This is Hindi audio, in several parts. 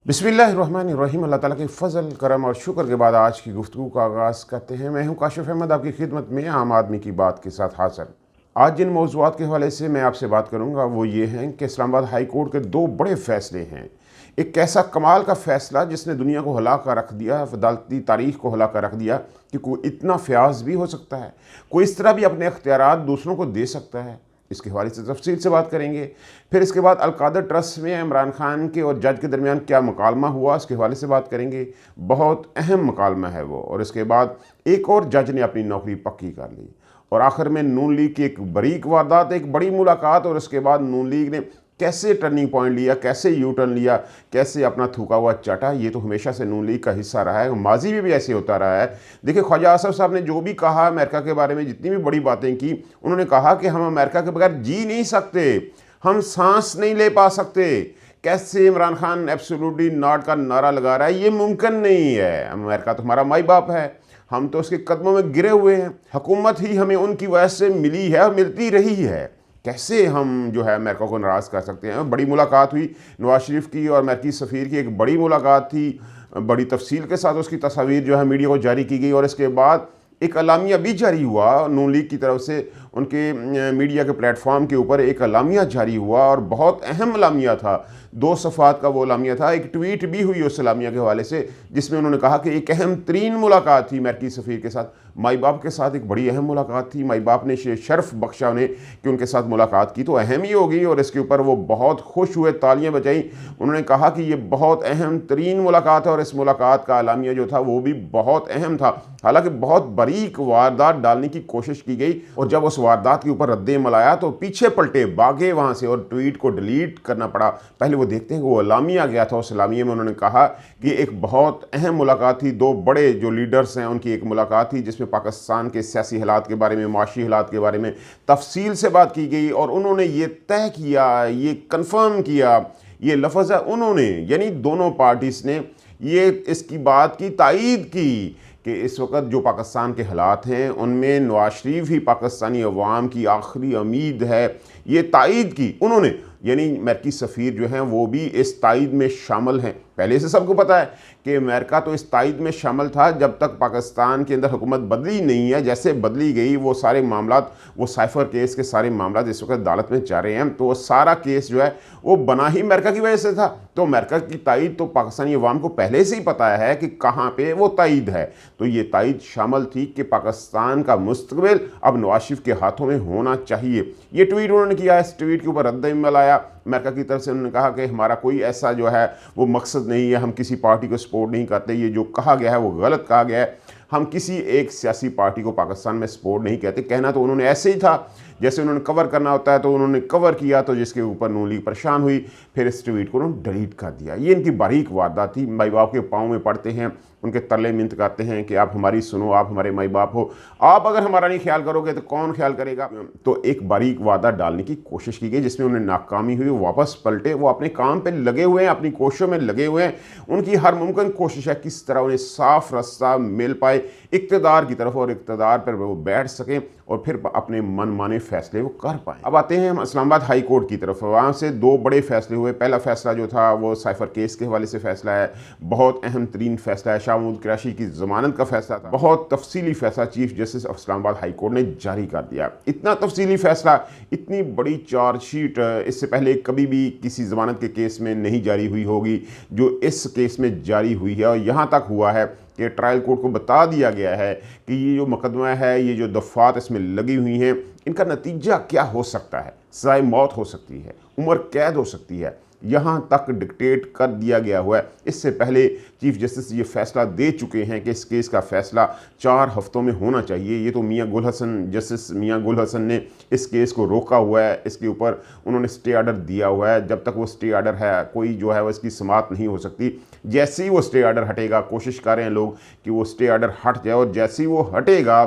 बिस्मिल्लाहिर्रहमानिर्रहीम। अल्लाह ताला के फ़ज़ल करम और शुक्र के बाद आज की गुफ्तगू का आगाज़ करते हैं। मैं हूँ काशिफ़ अहमद, आपकी खिदमत में आम आदमी की बात के साथ हाज़िर। आज जिन मौज़ूआत के हवाले से मैं आपसे बात करूँगा वो ये हैं कि इस्लामाबाद हाई कोर्ट के दो बड़े फ़ैसले हैं। एक ऐसा कमाल का फ़ैसला जिसने दुनिया को हिला कर रख दिया, अदालती तारीख़ को हिला कर रख दिया कि कोई इतना फ़याज़ भी हो सकता है, कोई इस तरह भी अपने इख्तियारात दूसरों को दे सकता है। इसके हवाले से तफसील से बात करेंगे। फिर इसके बाद अलकादर ट्रस्ट में इमरान खान के और जज के दरमियान क्या मुकालमा हुआ, इसके हवाले से बात करेंगे। बहुत अहम मुकालमा है वो। और इसके बाद एक और जज ने अपनी नौकरी पक्की कर ली। और आखिर में नून लीग की एक बरीक वारदात, एक बड़ी मुलाकात, और उसके बाद नून लीग ने कैसे टर्निंग पॉइंट लिया, कैसे यू टर्न लिया, कैसे अपना थूका हुआ चाटा। ये तो हमेशा से नून लीग का हिस्सा रहा है, माजी में भी ऐसे होता रहा है। देखिए, ख्वाजा आसफ साहब ने जो भी कहा अमेरिका के बारे में, जितनी भी बड़ी बातें की, उन्होंने कहा कि हम अमेरिका के बगैर जी नहीं सकते, हम सांस नहीं ले पा सकते। कैसे इमरान खान एब्सोल्युटली नॉट का नारा लगा रहा है, ये मुमकिन नहीं है। अमेरिका तो हमारा माई बाप है, हम तो उसके कदमों में गिरे हुए हैं। हुकूमत ही हमें उनकी वजह से मिली है और मिलती रही है। कैसे हम जो है अमेरिका को नाराज़ कर सकते हैं। बड़ी मुलाकात हुई नवाज शरीफ की और अमेरिकी सफ़ीर की, एक बड़ी मुलाकात थी। बड़ी तफसील के साथ उसकी तस्वीर जो है मीडिया को जारी की गई। और इसके बाद एक अलामिया भी जारी हुआ नून लीग की तरफ से, उनके मीडिया के प्लेटफॉर्म के ऊपर एक अलामिया जारी हुआ और बहुत अहम अलामिया था। 2 सफ़ात का वो अलामिया था। एक ट्वीट भी हुई उस अलामिया के हवाले से, जिसमें उन्होंने कहा कि एक अहम तरीन मुलाकात थी अमेरिकी सफ़ीर के साथ, माई बाप के साथ एक बड़ी अहम मुलाकात थी। माई बाप ने शर्फ बख्शा उन्हें कि उनके साथ मुलाकात की, तो अहम ही होगी। और इसके ऊपर वो बहुत खुश हुए, तालियां बजाई। उन्होंने कहा कि ये बहुत अहम तरीन मुलाकात है और इस मुलाकात का अलामिया जो था वो भी बहुत अहम था। हालांकि बहुत बारीक वारदात डालने की कोशिश की गई, और जब उस वारदात के ऊपर रद्द-ए-अमल आया तो पीछे पलटे, भागे वहाँ से और ट्वीट को डिलीट करना पड़ा। पहले वो देखते हैं कि वो अलामिया गया था। उस अलामिया में उन्होंने कहा कि एक बहुत अहम मुलाकात थी, 2 बड़े जो लीडर्स हैं उनकी एक मुलाकात थी, जिसमें पाकिस्तान के सियासी हालात के बारे में, माशी हालात के बारे में तफसील से बात की गई। और उन्होंने ये तय किया, ये कन्फर्म किया, ये लफ्ज़ है उन्होंने, यानी दोनों पार्टीज़ ने ये इसकी बात की तायीद की कि इस वक्त जो पाकिस्तान के हालात हैं उनमें नवाज शरीफ ही पाकिस्तानी अवाम की आखिरी उम्मीद है। ये तायीद की उन्होंने, यानी अमेरिकी सफ़ीर जो हैं वो भी इस तायीद में शामिल हैं। पहले से सबको पता है कि अमेरिका तो इस तायीद में शामिल था जब तक पाकिस्तान के अंदर हुकूमत बदली नहीं है। जैसे बदली गई वो सारे मामलात, वो साइफर केस के सारे मामलात इस वक्त अदालत में जा रहे हैं, तो वो सारा केस जो है वो बना ही अमेरिका की वजह से था। तो अमेरिका की तायीद तो पाकिस्तानी अवाम को पहले से ही पता है कि कहाँ पर वो तायीद है। तो ये तायीद शामिल थी कि पाकिस्तान का मुस्तकबिल अब नवाज शरीफ के हाथों में होना चाहिए। ये ट्वीट उन्होंने किया। इस ट्वीट के ऊपर रद्द-ए-अमल आया अमेरिका की तरफ से। उन्होंने कहा कि हमारा कोई ऐसा जो है वो मकसद नहीं है, हम किसी पार्टी को सपोर्ट नहीं करते, ये जो कहा गया है वो गलत कहा गया है, हम किसी एक सियासी पार्टी को पाकिस्तान में सपोर्ट नहीं कहते। कहना तो उन्होंने ऐसे ही था, जैसे उन्होंने कवर करना होता है, तो उन्होंने कवर किया, तो जिसके ऊपर नून लीग परेशान हुई, फिर इस ट्वीट को उन्होंने डिलीट कर दिया। ये इनकी बारीक वारदात थी। माई बाप के पाँव में पड़ते हैं, उनके तरले मिन्नत करते हैं कि आप हमारी सुनो, आप हमारे माई बाप हो, आप अगर हमारा नहीं ख्याल करोगे तो कौन ख्याल करेगा। तो एक बारीक वारदात डालने की कोशिश की गई जिसमें उन्हें नाकामी हुई, वापस पलटे। वो अपने काम पे लगे हुए हैं, अपनी कोशिशों में लगे हुए हैं। उनकी हर मुमकिन कोशिश है किस तरह उन्हें साफ रास्ता मिल पाए इक़्तिदार की तरफ, और इक़्तिदार पर वो बैठ सकें और फिर अपने मनमाने फैसले वो कर पाएँ। अब आते हैं हम इस्लामाबाद हाई कोर्ट की तरफ। वहाँ से 2 बड़े फैसले हुए। पहला फैसला जो था वो साइफर केस के हवाले से फैसला है, बहुत अहम तरीन फैसला है। शाह महमूद कुरैशी की ज़मानत का फैसला था, बहुत तफसीली फैसला chief justice of Islamabad high court ने जारी कर दिया। इतना तफसीली फैसला, इतनी बड़ी चार्जशीट इससे पहले कभी भी किसी ज़मानत के केस में नहीं जारी हुई होगी जो इस केस में जारी हुई है। और यहाँ तक हुआ है कि ट्रायल कोर्ट को बता दिया गया है कि ये जो मुकदमा है, ये जो दफ़ात इसमें लगी हुई हैं, इनका नतीजा क्या हो सकता है। सज़ाए मौत हो सकती है, उम्र कैद हो सकती है, यहाँ तक डिक्टेट कर दिया गया हुआ है। इससे पहले चीफ जस्टिस ये फैसला दे चुके हैं कि इस केस का फैसला 4 हफ्तों में होना चाहिए। ये तो मियाँ गुल हसन, जस्टिस मियाँ गुल हसन ने इस केस को रोका हुआ है, इसके ऊपर उन्होंने स्टे ऑर्डर दिया हुआ है। जब तक वो स्टे ऑर्डर है, कोई जो है वो इसकी समाअत नहीं हो सकती। जैसे ही वो स्टे ऑर्डर हटेगा, कोशिश कर रहे हैं लोग कि वो स्टे ऑर्डर हट जाए, और जैसे ही वो हटेगा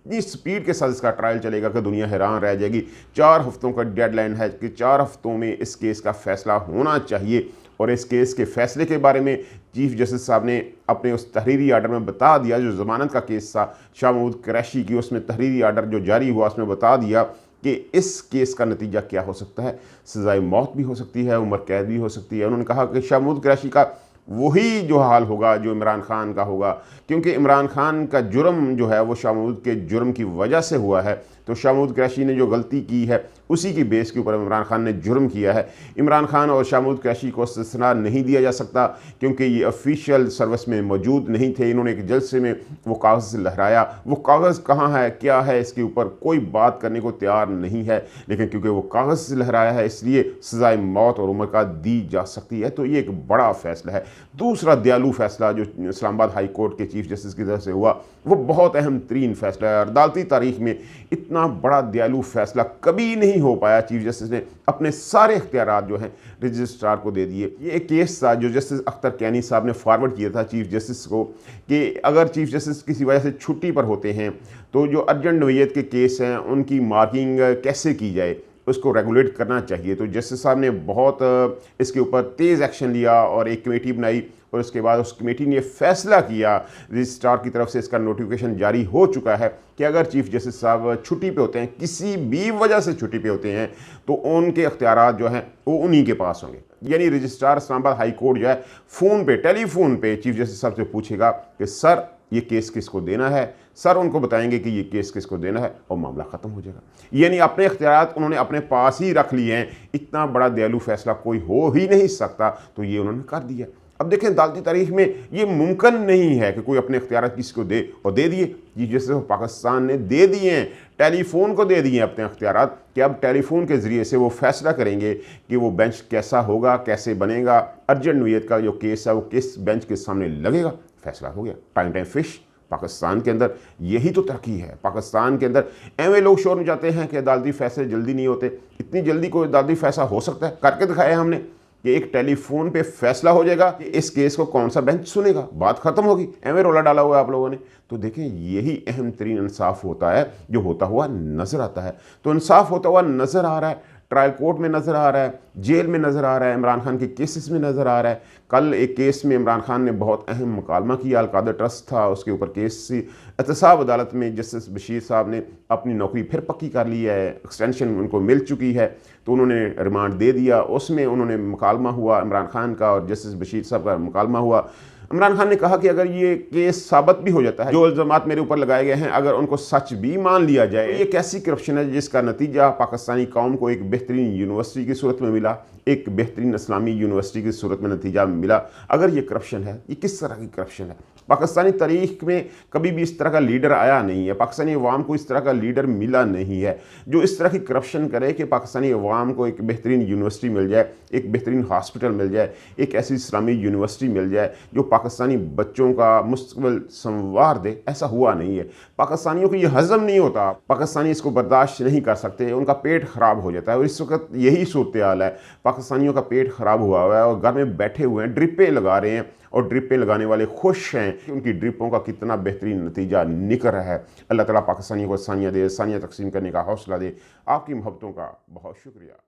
इतनी स्पीड के साथ इसका ट्रायल चलेगा कि दुनिया हैरान रह जाएगी। 4 हफ्तों का डेडलाइन है कि 4 हफ्तों में इस केस का फैसला होना चाहिए। और इस केस के फैसले के बारे में चीफ जस्टिस साहब ने अपने उस तहरीरी आर्डर में बता दिया। जो ज़मानत का केस था शाह महमूद कुरैशी की, उसमें तहरीरी आर्डर जो जारी हुआ उसमें बता दिया कि इस केस का नतीजा क्या हो सकता है। सज़ाए मौत भी हो सकती है, उम्र कैद भी हो सकती है। उन्होंने कहा कि शाह महमूद कुरैशी का वही जो हाल होगा जो इमरान खान का होगा, क्योंकि इमरान खान का जुर्म जो है वो शाह महमूद के जुर्म की वजह से हुआ है। तो शाह महमूद कुरैशी ने जो गलती की है उसी की बेस के ऊपर इमरान खान ने जुर्म किया है। इमरान खान और शाह महमूद कुरैशी को इस्तिस्ना नहीं दिया जा सकता, क्योंकि ये ऑफिशियल सर्विस में मौजूद नहीं थे। इन्होंने एक जलसे में वो कागज़ लहराया, वो कागज़ कहाँ है क्या है इसके ऊपर कोई बात करने को तैयार नहीं है, लेकिन क्योंकि वो कागज़ लहराया है इसलिए सज़ाए मौत और उम्र का दी जा सकती है। तो ये एक बड़ा फैसला है। दूसरा दयालु फैसला जो इस्लामाबाद हाई कोर्ट के चीफ जस्टिस की तरफ से हुआ वो बहुत अहम तरीन फैसला है। अदालती तारीख में इतना बड़ा दयालु फैसला कभी नहीं हो पाया। चीफ जस्टिस ने अपने सारे इख्तियारात जो हैं रजिस्ट्रार को दे दिए। ये एक केस था जो जस्टिस अख्तर कैनी साहब ने फॉरवर्ड किया था चीफ जस्टिस को, कि अगर चीफ जस्टिस किसी वजह से छुट्टी पर होते हैं तो जो अर्जेंट नोयत के केस हैं उनकी मार्किंग कैसे की जाए, उसको रेगुलेट करना चाहिए। तो जस्टिस साहब ने बहुत इसके ऊपर तेज़ एक्शन लिया और एक कमेटी बनाई, और उसके बाद उस कमेटी ने फैसला किया, रजिस्ट्रार की तरफ से इसका नोटिफिकेशन जारी हो चुका है कि अगर चीफ जस्टिस साहब छुट्टी पे होते हैं, किसी भी वजह से छुट्टी पे होते हैं, तो उनके इख्तियारात जो हैं वो उन्हीं के पास होंगे। यानी रजिस्ट्रार इस्लामाबाद हाई कोर्ट जो है फ़ोन पे टेलीफोन पे चीफ जस्टिस साहब से पूछेगा कि सर ये केस किसको देना है, सर उनको बताएंगे कि ये केस किसको देना है और मामला ख़त्म हो जाएगा। यानी अपने इख्तियारात उन्होंने अपने पास ही रख लिए हैं। इतना बड़ा दयालु फैसला कोई हो ही नहीं सकता, तो ये उन्होंने कर दिया। अब देखें अदालती तारीख में ये मुमकिन नहीं है कि कोई अपने इख्तियारात किसी को दे, और दे दिए। ये जैसे पाकिस्तान ने दे दिए हैं, टेलीफोन को दे दिए अपने इख्तियारात, कि अब टेलीफोन के ज़रिए से वो फैसला करेंगे कि वो बेंच कैसा होगा, कैसे बनेगा, अर्जेंट नोयत का जो केस है वो किस बेंच के सामने लगेगा। फैसला हो गया। टाइम फिश पाकिस्तान के अंदर यही तो तरक्की है। पाकिस्तान के अंदर एवं लोग शोर में जाते हैं कि अदालती फैसले जल्दी नहीं होते। इतनी जल्दी कोई अदालती फैसला हो सकता है? करके दिखाया हमने कि एक टेलीफोन पे फैसला हो जाएगा कि इस केस को कौन सा बेंच सुनेगा, बात खत्म होगी। एवं रोला डाला हुआ है आप लोगों ने। तो देखें यही अहम तरीन इंसाफ होता है जो होता हुआ नज़र आता है। तो इंसाफ होता हुआ नज़र आ रहा है, ट्रायल कोर्ट में नज़र आ रहा है, जेल में नज़र आ रहा है, इमरान खान के केसेस में नज़र आ रहा है। कल एक केस में इमरान खान ने बहुत अहम मुकालमा किया, अलकादर ट्रस्ट था उसके ऊपर केस सी एहतसाब अदालत में जस्टिस बशीर साहब ने अपनी नौकरी फिर पक्की कर ली है, एक्सटेंशन उनको मिल चुकी है, तो उन्होंने रिमांड दे दिया। उसमें उन्होंने मुकालमा हुआ इमरान खान का और जस्टिस बशीर साहब का मुकालमा हुआ। इमरान खान ने कहा कि अगर ये केस साबित भी हो जाता है, जो इल्ज़ामात मेरे ऊपर लगाए गए हैं, अगर उनको सच भी मान लिया जाए, ये कैसी करप्शन है जिसका नतीजा पाकिस्तानी कौम को एक बेहतरीन यूनिवर्सिटी की सूरत में मिला, एक बेहतरीन इस्लामी यूनिवर्सिटी की सूरत में नतीजा मिला। अगर ये करप्शन है, ये किस तरह की करप्शन है? पाकिस्तानी तारीख में कभी भी इस तरह का लीडर आया नहीं है, पाकिस्तानी अवाम को इस तरह का लीडर मिला नहीं है जो इस तरह की करप्शन करे कि पाकिस्तानी अवाम को एक बेहतरीन यूनिवर्सिटी मिल जाए, एक बेहतरीन हॉस्पिटल मिल जाए, एक ऐसी इस्लामी यूनिवर्सिटी मिल जाए जो पाकिस्तानी बच्चों का मुस्तकबिल संवार दे। ऐसा हुआ नहीं है। पाकिस्तानियों को ये हज़म नहीं होता, पाकिस्तानी इसको बर्दाश्त नहीं कर सकते, उनका पेट ख़राब हो जाता है। और इस वक्त यही सूरत हाल है, पाकिस्तानियों का पेट ख़राब हुआ है और घर में बैठे हुए हैं, ड्रिपें लगा रहे हैं, और ड्रिपें लगाने वाले खुश हैं कि उनकी ड्रिपों का कितना बेहतरीन नतीजा निकल रहा है। अल्लाह ताला पाकिस्तानियों को आसानियाँ दे, आसानियाँ तकसीम करने का हौसला दे। आपकी मोहब्बतों का बहुत शुक्रिया।